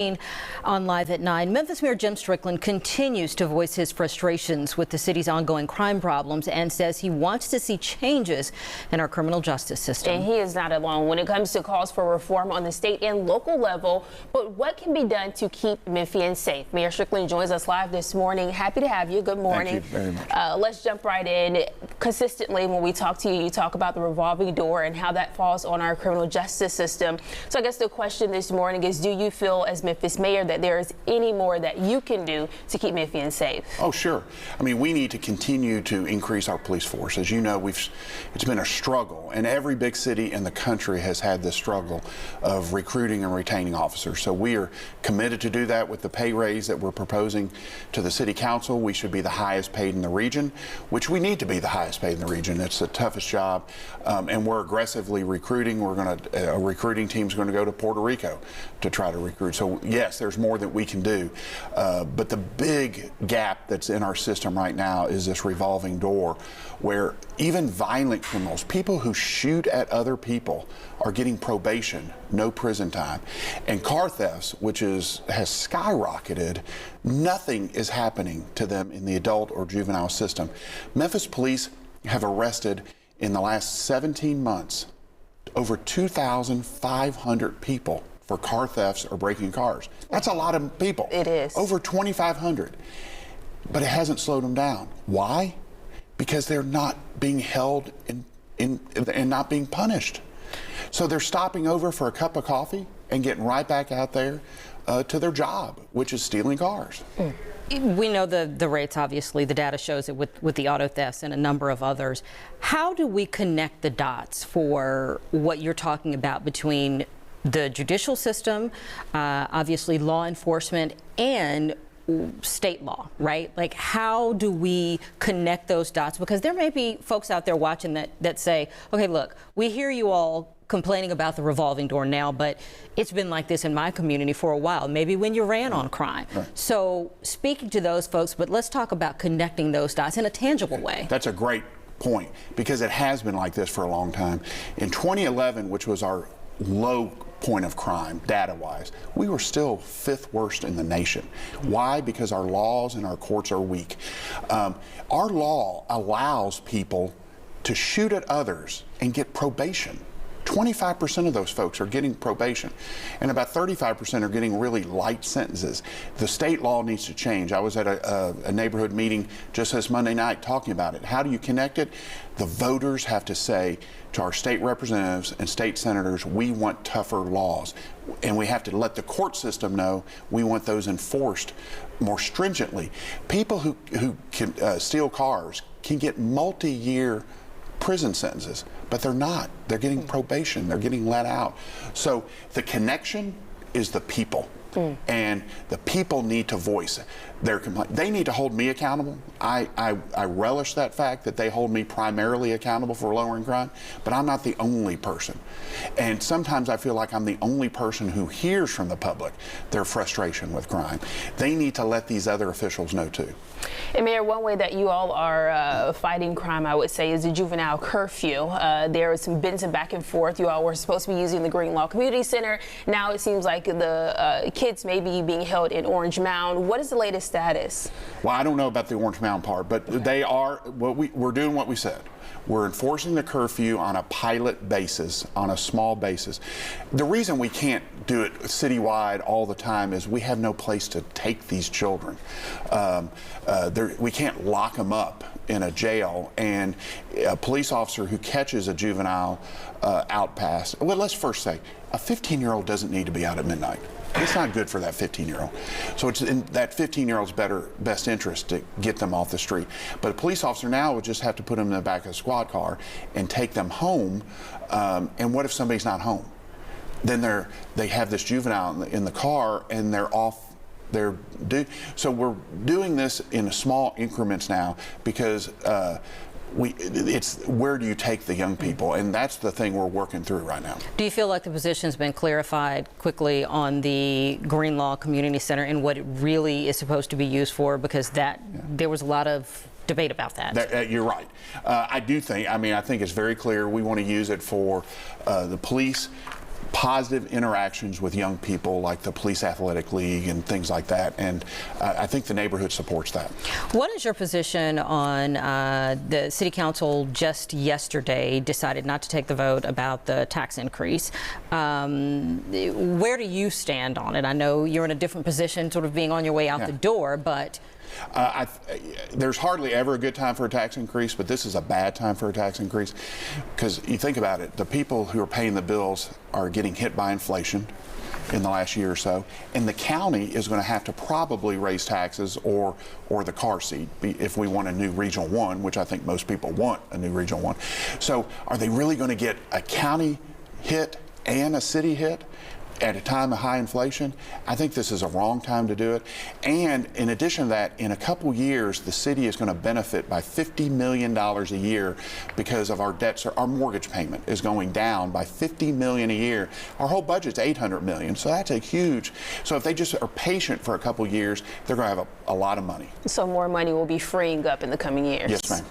On Live at 9, Memphis Mayor Jim Strickland continues to voice his frustrations with the city's ongoing crime problems and says he wants to see changes in our criminal justice system. And he is not alone when it comes to calls for reform on the state and local level. But what can be done to keep Memphians safe? Mayor Strickland joins us live this morning. Happy to have you. Good morning. Thank you very much. Let's jump right in. Consistently, when we talk to you, you talk about the revolving door and how that falls on our criminal justice system. So I guess the question this morning is, do you feel as Memphis Mayor that there is any more that you can do to keep Memphians safe? Oh, sure. I mean, we need to continue to increase our police force. As you know, it's been a struggle, and every big city in the country has had this struggle of recruiting and retaining officers. So we are committed to do that with the pay raise that we're proposing to the city council. We should be the highest paid in the region, which we need to be the highest paid in the region. It's the toughest job, and we're aggressively recruiting. A recruiting team's going to go to Puerto Rico to try to recruit. So yes, there's more that we can do, but the big gap that's in our system right now is this revolving door where even violent criminals, people who shoot at other people, are getting probation, no prison time. And car thefts, which has skyrocketed, nothing is happening to them in the adult or juvenile system. Memphis police have arrested in the last 17 months over 2,500 people for car thefts or breaking cars. That's a lot of people. It is. Over 2,500. But it hasn't slowed them down. Why? Because they're not being held and not being punished. So they're stopping over for a cup of coffee and getting right back out there to their job, which is stealing cars. We know the rates, obviously. The data shows it with the auto thefts and a number of others. How do we connect the dots for what you're talking about between the judicial system, obviously law enforcement, and state law, right? Like, how do we connect those dots? Because there may be folks out there watching that say, okay, look, we hear you all complaining about the revolving door now, but it's been like this in my community for a while, maybe when you ran on crime. Right. So speaking to those folks, but let's talk about connecting those dots in a tangible way. That's a great point, because it has been like this for a long time. In 2011, which was our low point of crime, data-wise, we were still 5th worst in the nation. Why? Because our laws and our courts are weak. Our law allows people to shoot at others and get probation. 25% of those folks are getting probation, and about 35% are getting really light sentences. The state law needs to change. I was at a neighborhood meeting just this Monday night talking about it. How do you connect it? The voters have to say to our state representatives and state senators, we want tougher laws, and we have to let the court system know we want those enforced more stringently. People who can steal cars can get multi-year prison sentences, but they're not. They're getting probation. They're getting let out. So the connection is the people, and the people need to voice their complaint. They need to hold me accountable. I relish that fact that they hold me primarily accountable for lowering crime, but I'm not the only person. And sometimes I feel like I'm the only person who hears from the public their frustration with crime. They need to let these other officials know too. And Mayor, one way that you all are fighting crime, I would say, is the juvenile curfew. There has been some back and forth. You all were supposed to be using the Green Law Community Center. Now it seems like the kids may be being held in Orange Mound. What is the latest status? Well, I don't know about the Orange Mound part, but they are. We're doing what we said. We're enforcing the curfew on a pilot basis, on a small basis. The reason we can't do it citywide all the time is we have no place to take these children. We can't lock them up in a jail, and a police officer who catches a juvenile out past, well, let's first say, a 15-year-old doesn't need to be out at midnight. It's not good for that 15-year-old. So it's in that 15-year-old's best interest to get them off the street. But a police officer now would just have to put them in the back of a squad car and take them home. And what if somebody's not home? Then they have this juvenile in the car, and they're off. So we're doing this in small increments now, because it's where do you take the young people, and that's the thing we're working through right now. Do you feel like the position's been clarified quickly on the Green Law Community Center and what it really is supposed to be used for? Because there was a lot of debate about that. You're right. I think it's very clear we want to use it for the police positive interactions with young people like the Police Athletic League and things like that. And I think the neighborhood supports that. What is your position on the City Council just yesterday decided not to take the vote about the tax increase? Where do you stand on it? I know you're in a different position, sort of being on your way out the door, but There's hardly ever a good time for a tax increase, but this is a bad time for a tax increase because you think about it, the people who are paying the bills are getting hit by inflation in the last year or so, and the county is going to have to probably raise taxes or the car seat if we want a new Regional 1, which I think most people want a new Regional 1. So are they really going to get a county hit and a city hit at a time of high inflation? I think this is a wrong time to do it. And in addition to that, in a couple years, the city is going to benefit by $50 million a year because of our debt. Our mortgage payment is going down by $50 million a year. Our whole budget's $800 million, so that's a huge. So if they just are patient for a couple years, they're going to have a lot of money. So more money will be freeing up in the coming years. Yes, ma'am.